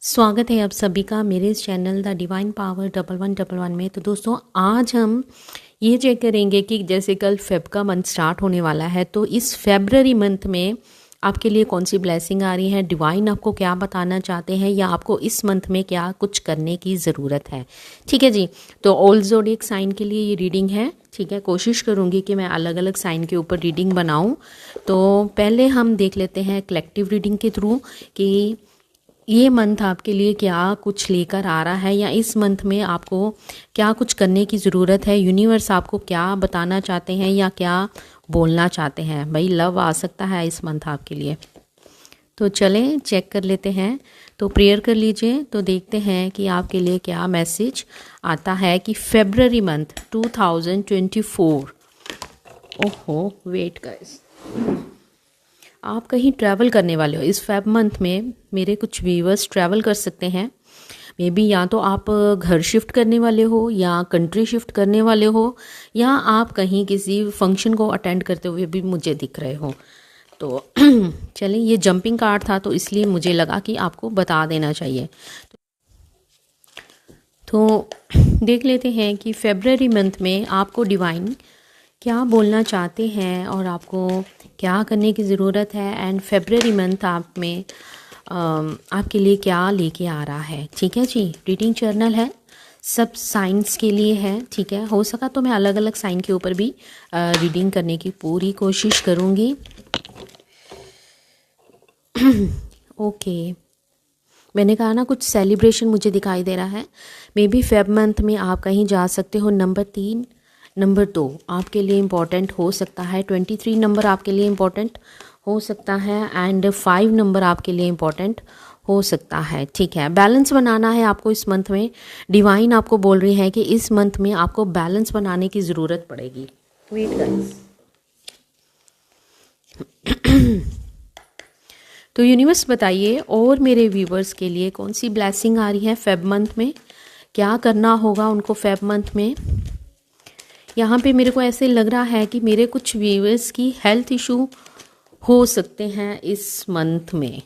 स्वागत है आप सभी का मेरे इस चैनल द डिवाइन पावर 1111 में। तो दोस्तों आज हम ये चेक करेंगे कि जैसे कल फेब का मंथ स्टार्ट होने वाला है, तो इस फेब्रवरी मंथ में आपके लिए कौन सी ब्लेसिंग आ रही है, डिवाइन आपको क्या बताना चाहते हैं या आपको इस मंथ में क्या कुछ करने की ज़रूरत है। ठीक है जी, तो ऑल ज़ोडिएक साइन के लिए ये रीडिंग है। ठीक है, कोशिश करूँगी कि मैं अलग अलग साइन के ऊपर रीडिंग बनाऊँ। तो पहले हम देख लेते हैं कलेक्टिव रीडिंग के थ्रू कि ये मंथ आपके लिए क्या कुछ लेकर आ रहा है या इस मंथ में आपको क्या कुछ करने की ज़रूरत है, यूनिवर्स आपको क्या बताना चाहते हैं या क्या बोलना चाहते हैं। भाई लव आ सकता है इस मंथ आपके लिए। तो चलें चेक कर लेते हैं। तो प्रेयर कर लीजिए। तो देखते हैं कि आपके लिए क्या मैसेज आता है कि फेब्रवरी मंथ 2024। ओहो वेट गाइस, आप कहीं ट्रैवल करने वाले हो इस फेब मंथ में। मेरे कुछ व्यूअर्स ट्रैवल कर सकते हैं। मे बी या तो आप घर शिफ्ट करने वाले हो या कंट्री शिफ्ट करने वाले हो या आप कहीं किसी फंक्शन को अटेंड करते हुए भी मुझे दिख रहे हो। तो चलिए, ये जंपिंग कार्ड था तो इसलिए मुझे लगा कि आपको बता देना चाहिए। तो देख लेते हैं कि फेब्रवरी मंथ में आपको डिवाइन क्या बोलना चाहते हैं और आपको क्या करने की ज़रूरत है, एंड फेब्रवरी मंथ आप में आपके लिए क्या लेके आ रहा है। ठीक है जी, रीडिंग जर्नल है, सब साइंस के लिए है। ठीक है, हो सका तो मैं अलग अलग साइन के ऊपर भी रीडिंग करने की पूरी कोशिश करूँगी। ओके, मैंने कहा ना कुछ सेलिब्रेशन मुझे दिखाई दे रहा है। मे बी फेब मंथ में आप कहीं जा सकते हो। नंबर 3, नंबर 2 आपके लिए इम्पॉर्टेंट हो सकता है। 23 नंबर आपके लिए इम्पॉर्टेंट हो सकता है एंड 5 नंबर आपके लिए इम्पॉर्टेंट हो सकता है। ठीक है, बैलेंस बनाना है आपको इस मंथ में। डिवाइन आपको बोल रही है कि इस मंथ में आपको बैलेंस बनाने की ज़रूरत पड़ेगी। Wait guys. तो यूनिवर्स बताइए और मेरे व्यूवर्स के लिए कौन सी ब्लेसिंग आ रही है फेब मंथ में, क्या करना होगा उनको फेब मंथ में। यहाँ पे मेरे को ऐसे लग रहा है कि मेरे कुछ व्यूअर्स की हेल्थ इशू हो सकते हैं इस मंथ में।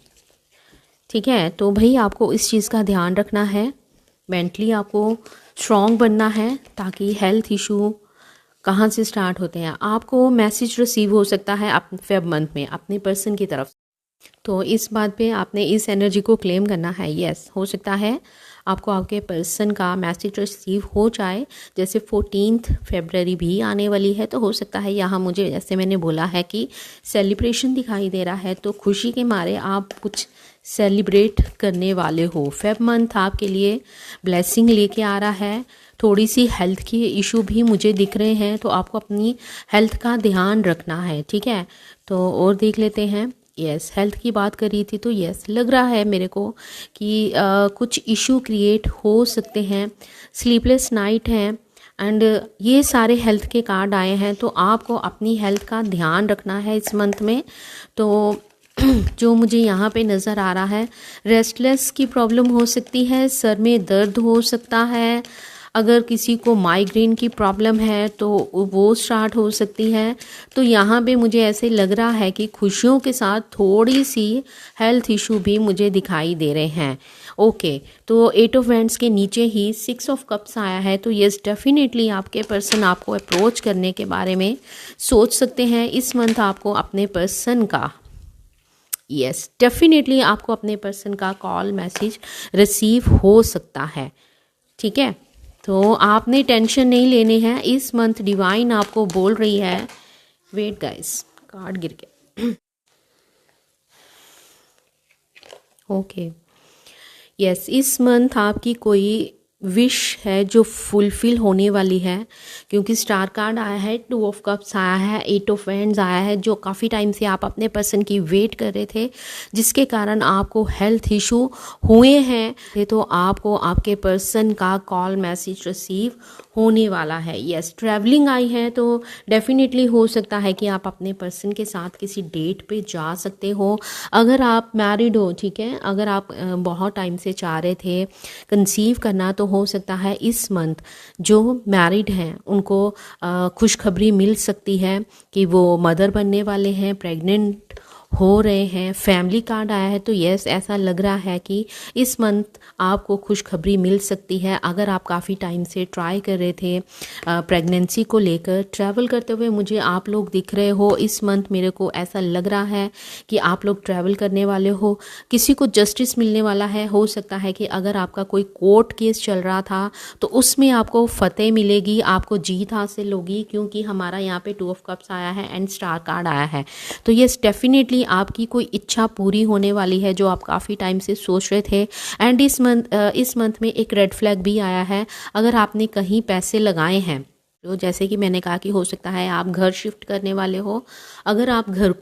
ठीक है, तो भाई आपको इस चीज़ का ध्यान रखना है। मेंटली आपको स्ट्रॉन्ग बनना है ताकि हेल्थ इशू कहाँ से स्टार्ट होते हैं। आपको मैसेज रिसीव हो सकता है फेब मंथ में अपने पर्सन की तरफ। तो इस बात पे आपने इस एनर्जी को क्लेम करना है। यस, हो सकता है आपको आपके पर्सन का मैसेज रिसीव हो जाए। जैसे 14 फरवरी भी आने वाली है, तो हो सकता है यहाँ मुझे जैसे मैंने बोला है कि सेलिब्रेशन दिखाई दे रहा है, तो खुशी के मारे आप कुछ सेलिब्रेट करने वाले हो। फेब मंथ आपके लिए ब्लेसिंग लेके आ रहा है। थोड़ी सी हेल्थ की इशू भी मुझे दिख रहे हैं, तो आपको अपनी हेल्थ का ध्यान रखना है। ठीक है, तो और देख लेते हैं। यस, हेल्थ की बात कर रही थी तो यस लग रहा है मेरे को कि कुछ इशू क्रिएट हो सकते हैं। स्लीपलेस नाइट है एंड ये सारे हेल्थ के कार्ड आए हैं, तो आपको अपनी हेल्थ का ध्यान रखना है इस मंथ में। तो जो मुझे यहाँ पे नज़र आ रहा है, रेस्टलेस की प्रॉब्लम हो सकती है, सर में दर्द हो सकता है। अगर किसी को माइग्रेन की प्रॉब्लम है तो वो स्टार्ट हो सकती है। तो यहाँ पे मुझे ऐसे लग रहा है कि खुशियों के साथ थोड़ी सी हेल्थ इशू भी मुझे दिखाई दे रहे हैं। ओके, तो 8 ऑफ वैंड्स के नीचे ही 6 ऑफ कप्स आया है, तो यस डेफिनेटली आपके पर्सन आपको अप्रोच करने के बारे में सोच सकते हैं इस मंथ। आपको अपने पर्सन का यस डेफिनेटली आपको अपने पर्सन का कॉल मैसेज रिसीव हो सकता है। ठीक है, तो आपने टेंशन नहीं लेनी है इस मंथ। डिवाइन आपको बोल रही है। वेट गाइस, कार्ड गिर गया। ओके, यस, इस मंथ आपकी कोई विश है जो फुलफिल होने वाली है, क्योंकि स्टार कार्ड आया है, 2 ऑफ कप्स आया है, 8 ऑफ वैंड्स आया है। जो काफ़ी टाइम से आप अपने पर्सन की वेट कर रहे थे, जिसके कारण आपको हेल्थ इशू हुए हैं, तो आपको आपके पर्सन का कॉल मैसेज रिसीव होने वाला है। यस, ट्रैवलिंग आई है, तो डेफिनेटली हो सकता है कि आप अपने पर्सन के साथ किसी डेट पे जा सकते हो। अगर आप मैरिड हो, ठीक है, अगर आप बहुत टाइम से चाह रहे थे कंसीव करना, तो हो सकता है इस मंथ जो मैरिड हैं उनको खुशखबरी मिल सकती है कि वो मदर बनने वाले हैं, प्रेग्नेंट हो रहे हैं। फैमिली कार्ड आया है तो यस, ऐसा लग रहा है कि इस मंथ आपको खुशखबरी मिल सकती है। अगर आप काफ़ी टाइम से ट्राई कर रहे थे प्रेगनेंसी को लेकर, ट्रैवल करते हुए मुझे आप लोग दिख रहे हो इस मंथ, मेरे को ऐसा लग रहा है कि आप लोग ट्रैवल करने वाले हो, किसी को जस्टिस मिलने वाला है। हो सकता है कि अगर आपका कोई कोर्ट केस चल रहा था तो उसमें आपको फतेह मिलेगी, आपको जीत हासिल होगी, क्योंकि हमारा यहाँ पे 2 ऑफ कप्स आया है एंड स्टार कार्ड आया है। तो यस, डेफिनेटली आपकी कोई इच्छा पूरी होने वाली है जो आप काफ़ी टाइम से सोच रहे थे। एंड इस मंथ में एक रेड फ्लैग भी आया है। अगर आपने कहीं पैसे लगाए हैं, तो जैसे कि मैंने कहा कि हो सकता है आप घर शिफ्ट करने वाले हो, अगर आप घर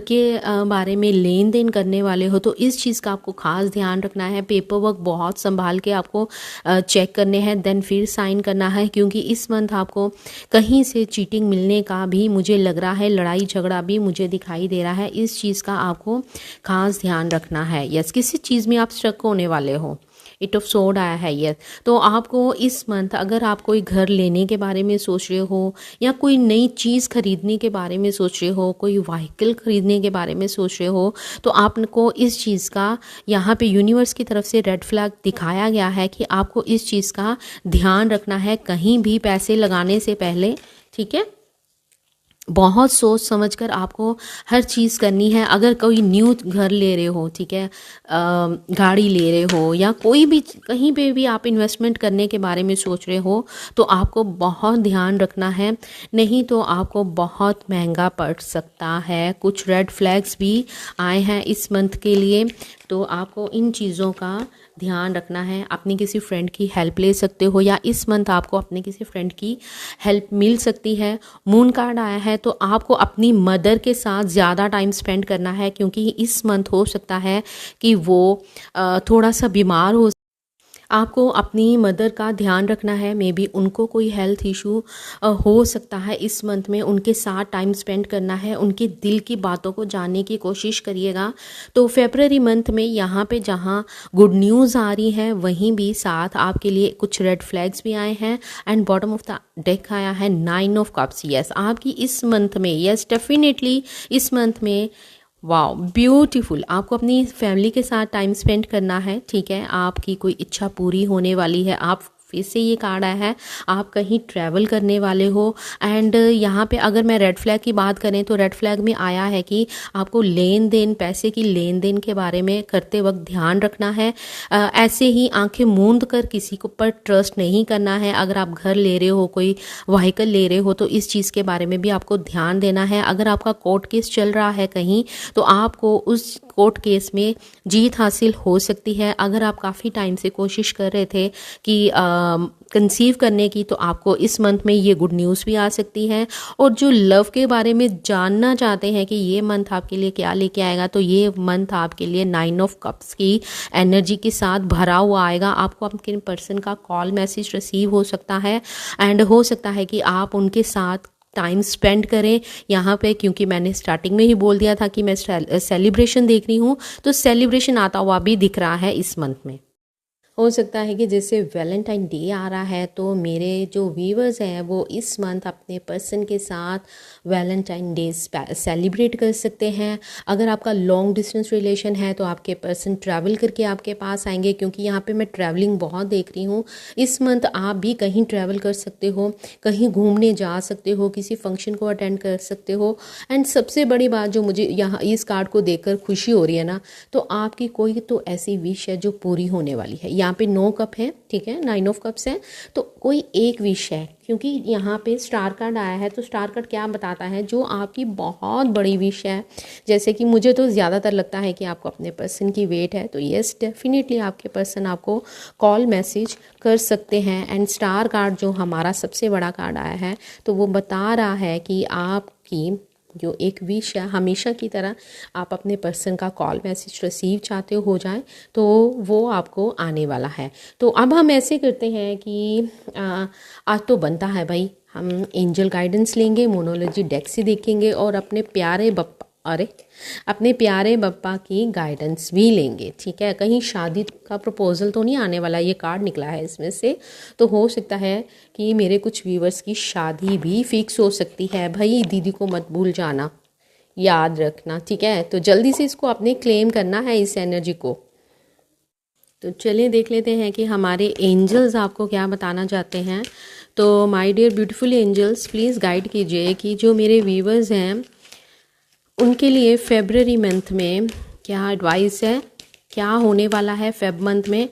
के बारे में लेन देन करने वाले हो तो इस चीज़ का आपको खास ध्यान रखना है। पेपर वर्क बहुत संभाल के आपको चेक करने हैं, देन फिर साइन करना है, क्योंकि इस मंथ आपको कहीं से चीटिंग मिलने का भी मुझे लग रहा है, लड़ाई झगड़ा भी मुझे दिखाई दे रहा है। इस चीज़ का आपको खास ध्यान रखना है। यस, किसी चीज़ में आप स्टक होने वाले हो। 8 ऑफ सोर्ड आया है ये। तो आपको इस मंथ अगर आप कोई घर लेने के बारे में सोच रहे हो या कोई नई चीज़ खरीदने के बारे में सोच रहे हो, कोई व्हीकल खरीदने के बारे में सोच रहे हो, तो आपको इस चीज़ का यहाँ पे यूनिवर्स की तरफ से रेड फ्लैग दिखाया गया है कि आपको इस चीज़ का ध्यान रखना है कहीं भी पैसे लगाने से पहले। ठीक है, बहुत सोच समझ कर आपको हर चीज़ करनी है। अगर कोई न्यू घर ले रहे हो, ठीक है, गाड़ी ले रहे हो या कोई भी कहीं पे भी आप इन्वेस्टमेंट करने के बारे में सोच रहे हो, तो आपको बहुत ध्यान रखना है, नहीं तो आपको बहुत महंगा पड़ सकता है। कुछ रेड फ्लैग्स भी आए हैं इस मंथ के लिए, तो आपको इन चीज़ों का ध्यान रखना है। अपनी किसी फ्रेंड की हेल्प ले सकते हो या इस मंथ आपको अपने किसी फ्रेंड की हेल्प मिल सकती है। मून कार्ड आया है तो आपको अपनी मदर के साथ ज़्यादा टाइम स्पेंड करना है, क्योंकि इस मंथ हो सकता है कि वो थोड़ा सा बीमार हो। आपको अपनी मदर का ध्यान रखना है, मे बी उनको कोई हेल्थ इशू हो सकता है इस मंथ में, उनके साथ टाइम स्पेंड करना है, उनके दिल की बातों को जानने की कोशिश करिएगा। तो फेब्रुअरी मंथ में यहाँ पे जहाँ गुड न्यूज़ आ रही है, वहीं भी साथ आपके लिए कुछ रेड फ्लैग्स भी आए हैं। And bottom of the deck आया है 9 ऑफ कप्स। यस, आपकी इस मंथ में, यस डेफिनेटली इस मंथ में, वाओ ब्यूटीफुल, आपको अपनी फैमिली के साथ टाइम स्पेंड करना है। ठीक है, आपकी कोई इच्छा पूरी होने वाली है। आप फिर से ये कार्ड आया है, आप कहीं ट्रैवल करने वाले हो। एंड यहाँ पे अगर मैं रेड फ्लैग की बात करें तो रेड फ्लैग में आया है कि आपको लेन देन, पैसे की लेन देन के बारे में करते वक्त ध्यान रखना है। ऐसे ही आंखें मूंद कर किसी को पर ट्रस्ट नहीं करना है। अगर आप घर ले रहे हो, कोई व्हीकल ले रहे हो, तो इस चीज़ के बारे में भी आपको ध्यान देना है। अगर आपका कोर्ट केस चल रहा है कहीं, तो आपको उस कोर्ट केस में जीत हासिल हो सकती है। अगर आप काफ़ी टाइम से कोशिश कर रहे थे कि कंसीव करने की, तो आपको इस मंथ में ये गुड न्यूज़ भी आ सकती है। और जो लव के बारे में जानना चाहते हैं कि ये मंथ आपके लिए क्या लेके आएगा, तो ये मंथ आपके लिए 9 ऑफ कप्स की एनर्जी के साथ भरा हुआ आएगा। आपको आपके पर्सन का कॉल मैसेज रिसीव हो सकता है एंड हो सकता है कि आप उनके साथ टाइम स्पेंड करें यहाँ पे, क्योंकि मैंने स्टार्टिंग में ही बोल दिया था कि मैं सेलिब्रेशन देख रही हूँ, तो सेलिब्रेशन आता हुआ भी दिख रहा है इस मंथ में। हो सकता है कि जैसे वैलेंटाइन डे आ रहा है, तो मेरे जो व्यूवर्स हैं वो इस मंथ अपने पर्सन के साथ वैलेंटाइन डे सेलिब्रेट कर सकते हैं। अगर आपका लॉन्ग डिस्टेंस रिलेशन है तो आपके पर्सन ट्रैवल करके आपके पास आएंगे, क्योंकि यहाँ पे मैं ट्रैवलिंग बहुत देख रही हूँ। इस मंथ आप भी कहीं ट्रैवल कर सकते हो, कहीं घूमने जा सकते हो, किसी फंक्शन को अटेंड कर सकते हो। एंड सबसे बड़ी बात जो मुझे यहाँ इस कार्ड को देखकर खुशी हो रही है ना, तो आपकी कोई तो ऐसी विश है जो पूरी होने वाली है। यहाँ पे 9 कप है, ठीक है, 9 ऑफ कप्स है, तो कोई एक विश है, क्योंकि यहाँ पे स्टार कार्ड आया है। तो स्टार कार्ड क्या बताता है, जो आपकी बहुत बड़ी विश है, जैसे कि मुझे तो ज़्यादातर लगता है कि आपको अपने पर्सन की वेट है, तो यस डेफिनेटली आपके पर्सन आपको कॉल मैसेज कर सकते हैं। एंड स्टार कार्ड जो हमारा सबसे बड़ा कार्ड आया है, तो वो बता रहा है कि आपकी जो एक विश है, हमेशा की तरह आप अपने पर्सन का कॉल मैसेज रिसीव चाहते हो जाए, तो वो आपको आने वाला है। तो अब हम ऐसे करते हैं कि आज तो बनता है भाई, हम एंजल गाइडेंस लेंगे, मोनोलॉजी डेक से देखेंगे और अपने प्यारे बप्पा की गाइडेंस भी लेंगे। ठीक है, कहीं शादी का प्रपोजल तो नहीं आने वाला, ये कार्ड निकला है इसमें से, तो हो सकता है कि मेरे कुछ व्यूवर्स की शादी भी फिक्स हो सकती है। भाई दीदी को मत भूल जाना, याद रखना, ठीक है। तो जल्दी से इसको अपने क्लेम करना है इस एनर्जी को। तो चलिए देख लेते हैं कि हमारे एंजल्स आपको क्या बताना चाहते हैं। तो my dear beautiful angels, please guide कीजिए कि जो मेरे व्यूवर्स हैं उनके लिए फेब्रवरी मंथ में क्या एडवाइस है, क्या होने वाला है फेब मंथ में।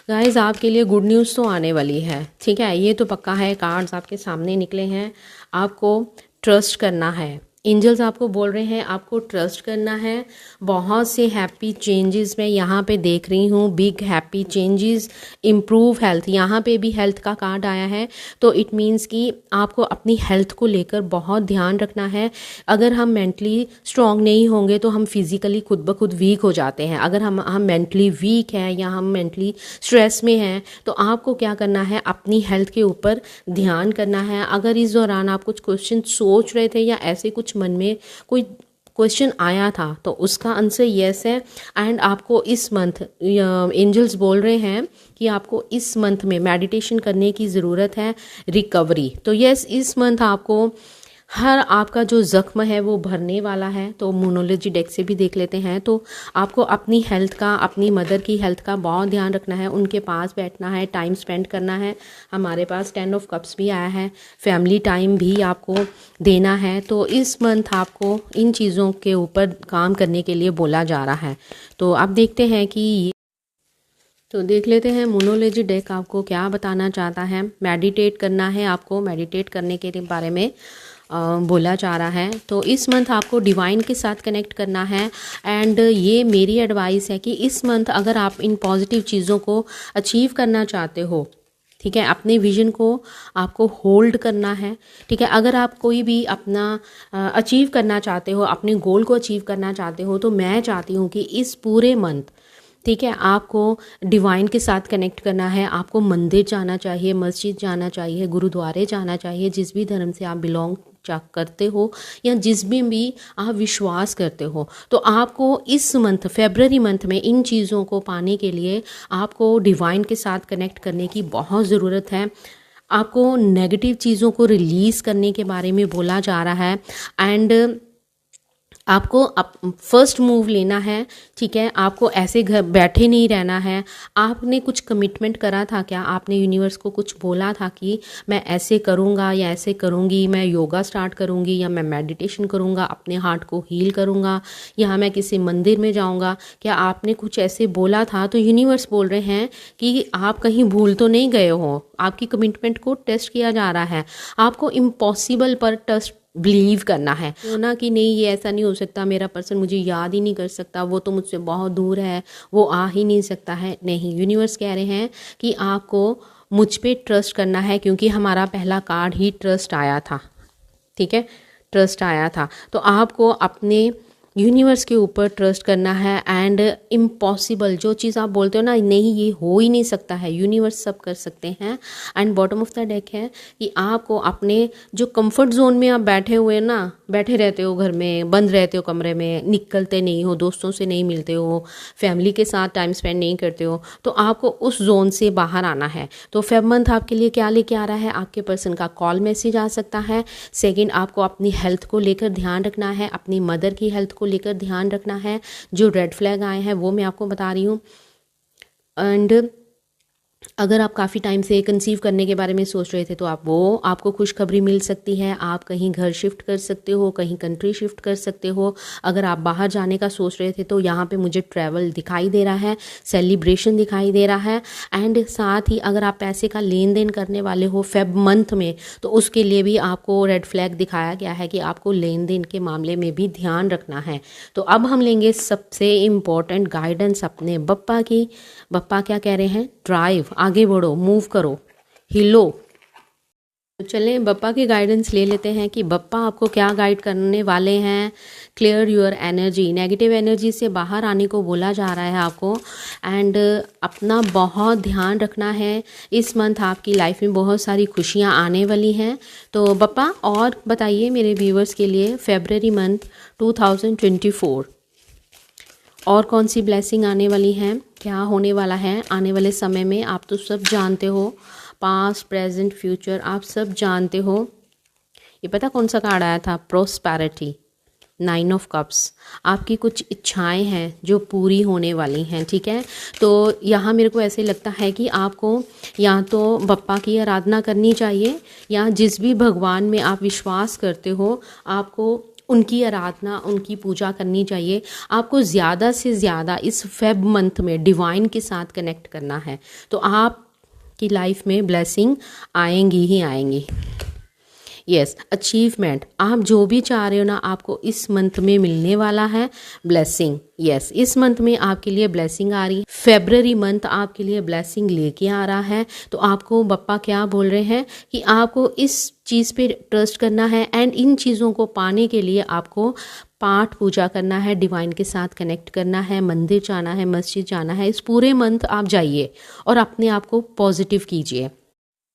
गाइस आपके लिए गुड न्यूज़ तो आने वाली है, ठीक है, ये तो पक्का है। कार्ड्स आपके सामने निकले हैं, आपको ट्रस्ट करना है। एंजल्स आपको बोल रहे हैं आपको ट्रस्ट करना है। बहुत से हैप्पी चेंजेस मैं यहाँ पे देख रही हूँ, big happy changes, improve health. यहाँ पे भी हेल्थ का कार्ड आया है, तो इट मीन्स कि आपको अपनी हेल्थ को लेकर बहुत ध्यान रखना है। अगर हम मेंटली स्ट्रांग नहीं होंगे तो हम फिज़िकली खुद ब खुद वीक हो जाते हैं। अगर हम मेंटली वीक हैं या हम मेंटली स्ट्रेस में हैं तो आपको क्या करना है, अपनी हेल्थ के ऊपर ध्यान करना है। अगर इस दौरान आप कुछ क्वेश्चन सोच रहे थे या ऐसे कुछ मन में कोई क्वेश्चन आया था तो उसका आंसर यस है। एंड आपको इस मंथ एंजल्स बोल रहे हैं कि आपको इस मंथ में मेडिटेशन करने की ज़रूरत है, रिकवरी। तो यस, इस मंथ आपको हर आपका जो ज़ख्म है वो भरने वाला है। तो मोनोलॉजी डेक से भी देख लेते हैं। तो आपको अपनी हेल्थ का, अपनी मदर की हेल्थ का बहुत ध्यान रखना है, उनके पास बैठना है, टाइम स्पेंड करना है। हमारे पास 10 ऑफ कप्स भी आया है, फैमिली टाइम भी आपको देना है। तो इस मंथ आपको इन चीज़ों के ऊपर काम करने के लिए बोला जा रहा है। तो अब देखते हैं कि तो देख लेते हैं मोनोलॉजी डेक आपको क्या बताना चाहता है। मेडिटेट करना है आपको, मेडिटेट करने के बारे में बोला जा रहा है। तो इस मंथ आपको डिवाइन के साथ कनेक्ट करना है। एंड ये मेरी एडवाइस है कि इस मंथ अगर आप इन पॉजिटिव चीज़ों को अचीव करना चाहते हो, ठीक है, अपने विजन को आपको होल्ड करना है, ठीक है। अगर आप कोई भी अपना अचीव करना चाहते हो, अपने गोल को अचीव करना चाहते हो, तो मैं चाहती हूँ कि इस पूरे मंथ, ठीक है, आपको डिवाइन के साथ कनेक्ट करना है। आपको मंदिर जाना चाहिए, मस्जिद जाना चाहिए, गुरुद्वारे जाना चाहिए, जिस भी धर्म से आप बिलोंग करते हो या जिस भी आप विश्वास करते हो। तो आपको इस मंथ, फेब्रवरी मंथ में इन चीज़ों को पाने के लिए आपको डिवाइन के साथ कनेक्ट करने की बहुत ज़रूरत है। आपको नेगेटिव चीज़ों को रिलीज़ करने के बारे में बोला जा रहा है। एंड आपको फर्स्ट मूव लेना है, ठीक है। आपको ऐसे घर बैठे नहीं रहना है। आपने कुछ कमिटमेंट करा था क्या, आपने यूनिवर्स को कुछ बोला था कि मैं ऐसे करूँगा या ऐसे करूँगी, मैं योगा स्टार्ट करूँगी या मैं मेडिटेशन करूँगा, अपने हार्ट को हील करूँगा, या मैं किसी मंदिर में जाऊँगा, क्या आपने कुछ ऐसे बोला था? तो यूनिवर्स बोल रहे हैं कि आप कहीं भूल तो नहीं गए हो, आपकी कमिटमेंट को टेस्ट किया जा रहा है। आपको इम्पॉसिबल पर ट्रस्ट बिलीव करना है, तो ना कि नहीं ये ऐसा नहीं हो सकता, मेरा पर्सन मुझे याद ही नहीं कर सकता, वो तो मुझसे बहुत दूर है, वो आ ही नहीं सकता है। नहीं, यूनिवर्स कह रहे हैं कि आपको मुझ पे ट्रस्ट करना है, क्योंकि हमारा पहला कार्ड ही ट्रस्ट आया था, ठीक है, ट्रस्ट आया था। तो आपको अपने यूनिवर्स के ऊपर ट्रस्ट करना है। एंड इम्पॉसिबल जो चीज़ आप बोलते हो ना, नहीं ये हो ही नहीं सकता है, यूनिवर्स सब कर सकते हैं। And bottom of the deck है कि आपको अपने जो कंफर्ट जोन में आप बैठे हुए ना, बैठे रहते हो, घर में बंद रहते हो, कमरे में निकलते नहीं हो, दोस्तों से नहीं मिलते हो, फैमिली के साथ टाइम स्पेंड नहीं करते हो, तो आपको उस जोन से बाहर आना है। तो फेब मंथ आपके लिए क्या लेके आ रहा है, आपके पर्सन का कॉल मैसेज आ सकता है। सेकेंड, आपको अपनी हेल्थ को लेकर ध्यान रखना है, अपनी मदर की हेल्थ को लेकर ध्यान रखना है। जो रेड फ्लैग आए हैं वो मैं आपको बता रही हूँ। एंड अगर आप काफ़ी टाइम से कंसीव करने के बारे में सोच रहे थे तो आपको खुशखबरी मिल सकती है। आप कहीं घर शिफ्ट कर सकते हो, कहीं कंट्री शिफ्ट कर सकते हो। अगर आप बाहर जाने का सोच रहे थे तो यहाँ पे मुझे ट्रैवल दिखाई दे रहा है, सेलिब्रेशन दिखाई दे रहा है। एंड साथ ही अगर आप पैसे का लेन देन करने वाले हो फेब मंथ में, तो उसके लिए भी आपको रेड फ्लैग दिखाया गया है कि आपको लेन देन के मामले में भी ध्यान रखना है। तो अब हम लेंगे सबसे इम्पोर्टेंट गाइडेंस अपने बप्पा की। बप्पा क्या कह रहे हैं, ड्राइव, आगे बढ़ो, मूव करो, हिलो। तो चलें बप्पा की गाइडेंस ले लेते हैं कि बप्पा आपको क्या गाइड करने वाले हैं। Clear your energy, negative energy से बाहर आने को बोला जा रहा है आपको। एंड अपना बहुत ध्यान रखना है। इस मंथ आपकी लाइफ में बहुत सारी खुशियां आने वाली हैं। तो बप्पा और बताइए मेरे व्यूवर्स के लिए फेब्रवरी मंथ 2024 और कौन सी ब्लेसिंग आने वाली हैं, क्या होने वाला है आने वाले समय में। आप तो सब जानते हो, पास्ट प्रेजेंट फ्यूचर आप सब जानते हो। ये पता कौन सा कार्ड आया था, प्रोस्पेरिटी, 9 ऑफ कप्स, आपकी कुछ इच्छाएं हैं जो पूरी होने वाली हैं, ठीक है। तो यहाँ मेरे को ऐसे लगता है कि आपको या तो बप्पा की आराधना करनी चाहिए, या जिस भी भगवान में आप विश्वास करते हो आपको उनकी आराधना, उनकी पूजा करनी चाहिए। आपको ज़्यादा से ज़्यादा इस फेब मंथ में डिवाइन के साथ कनेक्ट करना है, तो आपकी लाइफ में ब्लेसिंग आएंगी ही आएंगी। यस, अचीवमेंट, आप जो भी चाह रहे हो ना, आपको इस मंथ में मिलने वाला है ब्लेसिंग। यस, इस मंथ में आपके लिए ब्लेसिंग आ रही है। फेब्रुअरी मंथ आपके लिए ब्लेसिंग लेके आ रहा है। तो आपको बप्पा क्या बोल रहे हैं कि आपको इस चीज़ पे ट्रस्ट करना है, एंड इन चीज़ों को पाने के लिए आपको पाठ पूजा करना है, डिवाइन के साथ कनेक्ट करना है, मंदिर जाना है, मस्जिद जाना है। इस पूरे मंथ आप जाइए और अपने आप को पॉजिटिव कीजिए।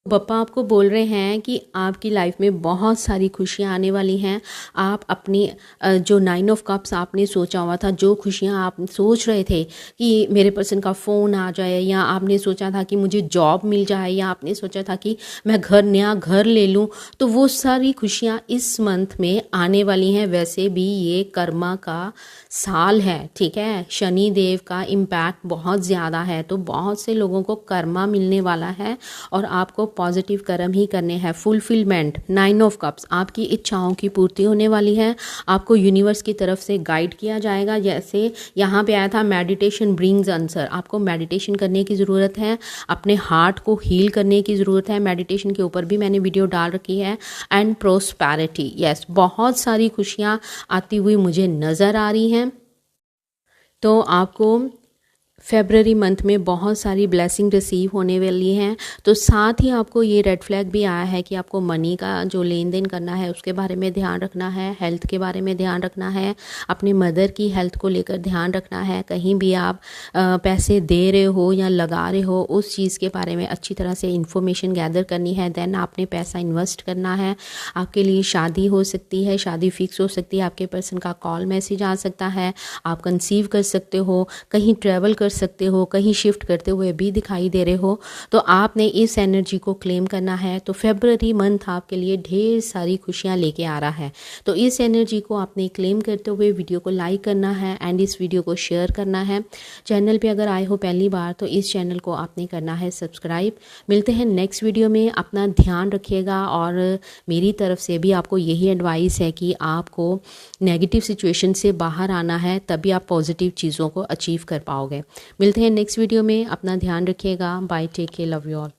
बप्पा आपको बोल रहे हैं कि आपकी लाइफ में बहुत सारी खुशियाँ आने वाली हैं। आप अपनी जो 9 ऑफ कप्स आपने सोचा हुआ था, जो खुशियाँ आप सोच रहे थे कि मेरे पर्सन का फ़ोन आ जाए, या आपने सोचा था कि मुझे जॉब मिल जाए, या आपने सोचा था कि मैं नया घर ले लूँ, तो वो सारी खुशियाँ इस मंथ में आने वाली हैं। वैसे भी ये कर्मा का साल है, ठीक है। शनि देव का इम्पैक्ट बहुत ज़्यादा है, तो बहुत से लोगों को कर्मा मिलने वाला है और आपको पॉजिटिव कर्म ही करने हैं। फुलफिलमेंट, 9 ऑफ कप्स, आपकी इच्छाओं की पूर्ति होने वाली है। आपको यूनिवर्स की तरफ से गाइड किया जाएगा। जैसे यहाँ पे आया था मेडिटेशन ब्रिंग्स आंसर, आपको मेडिटेशन करने की ज़रूरत है, अपने हार्ट को हील करने की ज़रूरत है। मेडिटेशन के ऊपर भी मैंने वीडियो डाल रखी है। एंड प्रोस्पैरिटी, यस, बहुत सारी खुशियाँ आती हुई मुझे नज़र आ रही हैं। तो आपको फेब्रुअरी मंथ में बहुत सारी ब्लेसिंग रिसीव होने वाली हैं। तो साथ ही आपको ये रेड फ्लैग भी आया है कि आपको मनी का जो लेन देन करना है उसके बारे में ध्यान रखना है, हेल्थ के बारे में ध्यान रखना है, अपने मदर की हेल्थ को लेकर ध्यान रखना है। कहीं भी आप पैसे दे रहे हो या लगा रहे हो, उस चीज़ के बारे में अच्छी तरह से इन्फॉर्मेशन गैदर करनी है। देन आपने पैसा इन्वेस्ट करना है। आपके लिए शादी हो सकती है, शादी फिक्स हो सकती है, आपके पर्सन का कॉल मैसेज आ सकता है, आप कंसीव कर सकते हो, कहीं ट्रैवल कर सकते हो, कहीं शिफ्ट करते हुए भी दिखाई दे रहे हो। तो आपने इस एनर्जी को क्लेम करना है। तो फेब्रुअरी मंथ आपके लिए ढेर सारी खुशियां लेके आ रहा है। तो इस एनर्जी को आपने क्लेम करते हुए वीडियो को लाइक करना है एंड इस वीडियो को शेयर करना है। चैनल पे अगर आए हो पहली बार तो इस चैनल को आपने करना है सब्सक्राइब। मिलते हैं नेक्स्ट वीडियो में। अपना ध्यान रखिएगा और मेरी तरफ से भी आपको यही एडवाइस है कि आपको नेगेटिव सिचुएशन से बाहर आना है, तभी आप पॉजिटिव चीज़ों को अचीव कर पाओगे। मिलते हैं नेक्स्ट वीडियो में। अपना ध्यान रखिएगा। Bye, take care, love you all.